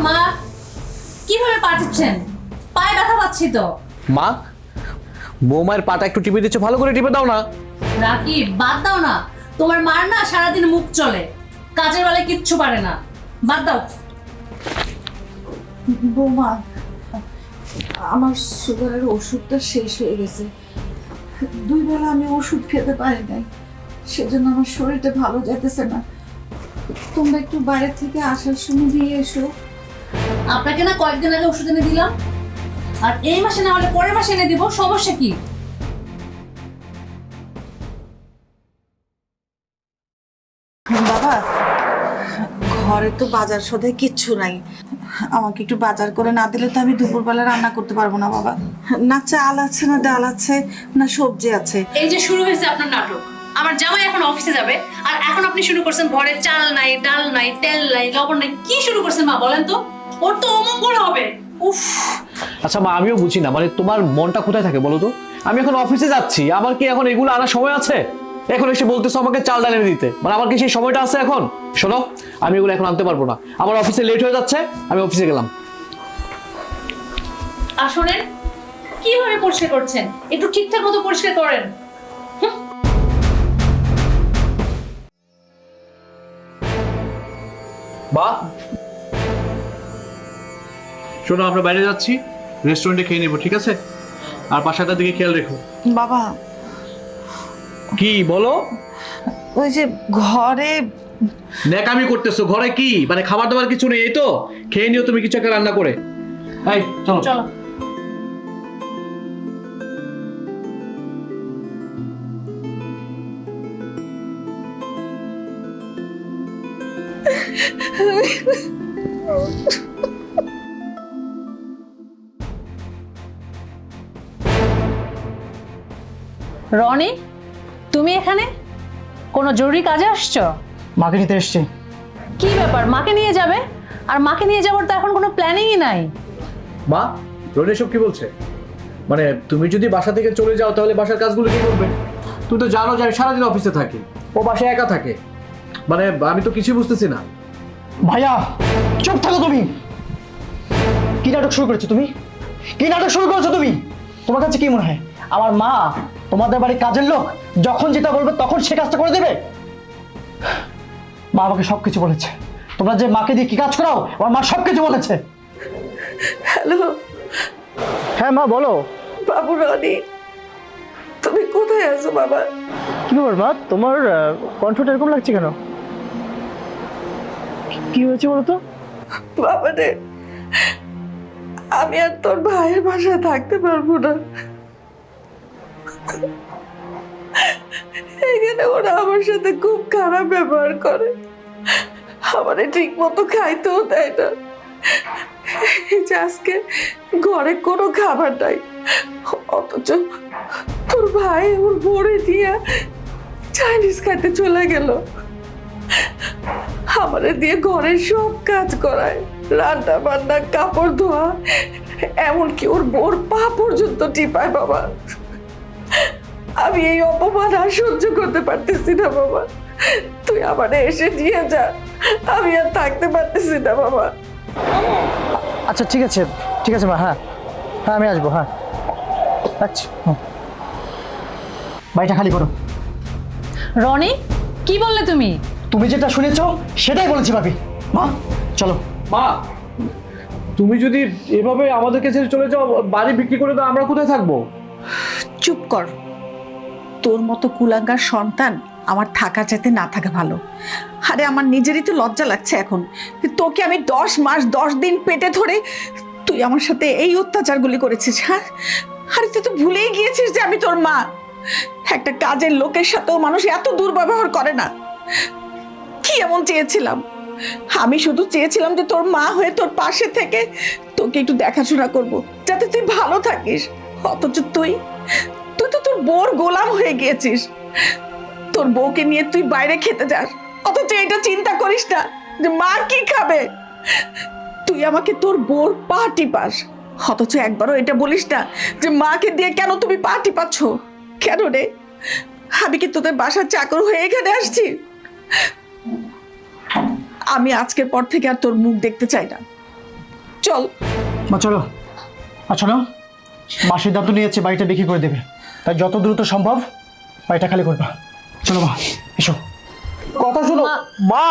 মা কিভাবে পাঠাচ্ছেন? পায়ে ব্যথা পাচ্ছি তো। মা, বৌমায়ের পাটা একটু টিপে দিচ্ছে, ভালো করে টিপে দাও না। রাকিব বাদ দাও না, তোমার মার না সারাদিন মুখ চলে, কাজের বেলায় কিচ্ছু পারে না, বাদ দাও। বৌমা, আমার সুগারের ওষুধটা শেষ হয়ে গেছে। 2 বেলা আমি ওষুধ খেতে পারি নাই, সেজন্য আমার শরীরটা ভালো যেতেছে না। তোমরা একটু বাইরে থেকে আসার সময় দিয়ে এসো। আপনাকে না কয়েকদিন আগে ওষুধ এনে দিলাম, আর এই মাসে না হলে পরের মাসে এনে দিব, সমস্যা কি? বাবা, ঘরে তো বাজার সদাই কিচ্ছু নাই, আমাকে একটু বাজার করে না দিলে তো আমি দুপুরবেলা রান্না করতে পারবো না বাবা। না চাল আছে, না ডাল আছে, না সবজি আছে। এই যে শুরু হয়েছে আপনার নাটক। আমার জামাই এখন অফিসে যাবে, আর এখন আপনি শুরু করছেন ঘরে চাল নাই, ডাল নাই, তেল নাই, লবণ নাই। কি শুরু করছেন মা বলেন তো? ওর তো অমঙ্গল হবে। উফ। আচ্ছা মা, আমিও বুঝি না, মানে তোমার মনটা কোথায় থাকে বলো তো? আমি এখন অফিসে যাচ্ছি, আমার কি এখন এগুলো আনার সময় আছে? এখন এসে বলতেছো আমাকে চাল ডাল এনে দিতে, মানে আমার কি সেই সময়টা আছে এখন? শোনো, আমি এগুলো এখন আনতে পারবো না, আমার অফিসে লেট হয়ে যাচ্ছে, আমি অফিসে গেলাম। আর শোনেন, কিভাবে পরিষ্কার করছেন? একটু ঠিকঠাক মতো পরিষ্কার করেন। বা শোনো, আমরা বাইরে যাচ্ছি, রেস্টুরেন্টে খেয়ে নেবো, ঠিক আছে? আর বাসাটার দিকে খেয়াল রেখো। বাবা, কি বলো? ওই যে ঘরে ন্যাকামি করতেছো, ঘরে কি মানে খাবার দাবার কিছু নেই? এই তো খেয়ে নিও তুমি কিছু একটা রান্না করে। এই চলো চলো। রনি, তুমি এখানে কোনো জরুরি কাজে আসছো? মাকে নিতে এসছি। কি ব্যাপার, মাকে নিয়ে যাবে? আর মাকে নিয়ে যাওয়ার তো এখন কোনো প্ল্যানিংই নাই। মা, রনি সব কি বলছে? মানে তুমি যদি বাসা থেকে চলে যাও তাহলে বাসার কাজগুলো কি করবে? তুমি তো জানো যে আমি সারাদিন অফিসে থাকি, ও বাসায় একা থাকে, মানে আমি তো কিছুই বুঝতেছি না। ভাইয়া চুপ থাকো তুমি। কি নাটক শুরু করেছো তুমি? কি নাটক শুরু করেছো তুমি? তোমার কাছে কি মনে হয় আমার মা তোমাদের বাড়ির কাজের লোক? যখন যেটা বলবে তখন সে কাজটা করে দেবে? মা আমাকে সবকিছু বলেছে, তোমরা যে মাকে দিয়ে কি কাজ করাও আমার মা সবকিছু বলেছে। হ্যালো হ্যাঁ মা বলো। বাবু রনি, তুমি কোথায় আছো বাবা? কি ব্যাপার মা, তোমার কণ্ঠটা এরকম লাগছে কেন? কি হয়েছে বলো তো? বাবা রে, আমি আর তোর ভাইয়ের বাসায় থাকতে পারবো না। এখানে ওরা আমার সাথে খুব খারাপ ব্যবহার করে, আমারে ঠিক মতো খাইতেও দেয় না। এই যে আজকে ঘরে কোনো খাবার নাই, অথচ তোর ভাই ওর বড়ে দিয়ে চাইনিজ খাইতে চলে গেল। আমারে দিয়ে ঘরের সব কাজ করায়, রান্না বান্না, কাপড় ধোয়া, এমনকি ওর বোর পা পর্যন্ত টিপায় বাবা। আমি এই অপমান আর সহ্য করতে পারতেছি না বাবা, তুই আমারে এসে নিয়ে যা, আমি আর থাকতে পারতেছি না বাবা। আচ্ছা ঠিক আছে, ঠিক আছে মা, হ্যাঁ হ্যাঁ আমি আসবো, হ্যাঁ রাখছি। বাড়িটা খালি করো। রনি, কি বললে তুমি? তুমি যেটা শুনেছো সেটাই বলেছি ভাবি। মা চলো। মা, তুমি যদি এভাবে আমাদেরকে ছেড়ে চলে যাও, বাড়ি বিক্রি করে দাও, আমরা কোথায় থাকবো? চুপ কর, তোর মতো কুলাঙ্গার সন্তান আমার থাকা চাইতে না থাকা ভালো। আরে আমার নিজেরই তো লজ্জা লাগছে এখন, তোকে আমি 10 মাস 10 দিন পেটে ধরে তুই আমার সাথে এই অত্যাচারগুলি করেছিস। হ্যাঁ, আরে তুই তো ভুলেই গিয়েছিস যে আমি তোর মা। একটা কাজের লোকের সাথেও মানুষ এত দুর্ব্যবহার করে না। কি এমন চেয়েছিলাম? আমি শুধু চেয়েছিলাম যে তোর মা হয়ে তোর পাশে থেকে তোকে একটু দেখাশোনা করব, যাতে তুই ভালো থাকিস। অথচ তুই তুই তো তোর বউর গোলাম হয়ে গিয়েছিস। তোর বউকে নিয়ে তুই বাইরে খেতে যাস, অথচ এটা চিন্তা করিস না যে মা কি খাবে। তুই আমাকে তোর বউর পা টিপাস, অথচ একবারও এটা বলিস না যে মাকে দিয়ে কেন তুমি পা টিপাচ্ছ। কেন রে? আমি কি তোদের বাসার চাকর হয়ে এখানে আসছি? আমি আজকের পর থেকে আর তোর মুখ দেখতে চাই না। চল। মা চলো। আর চলো, মা সিদ্ধান্ত নিয়েছে বাড়িটা বিক্রি করে দেবে, তাই যত দ্রুত সম্ভব বাড়িটা খালি করবা। চলো মা, এসো। কথা শোনো মা। মা।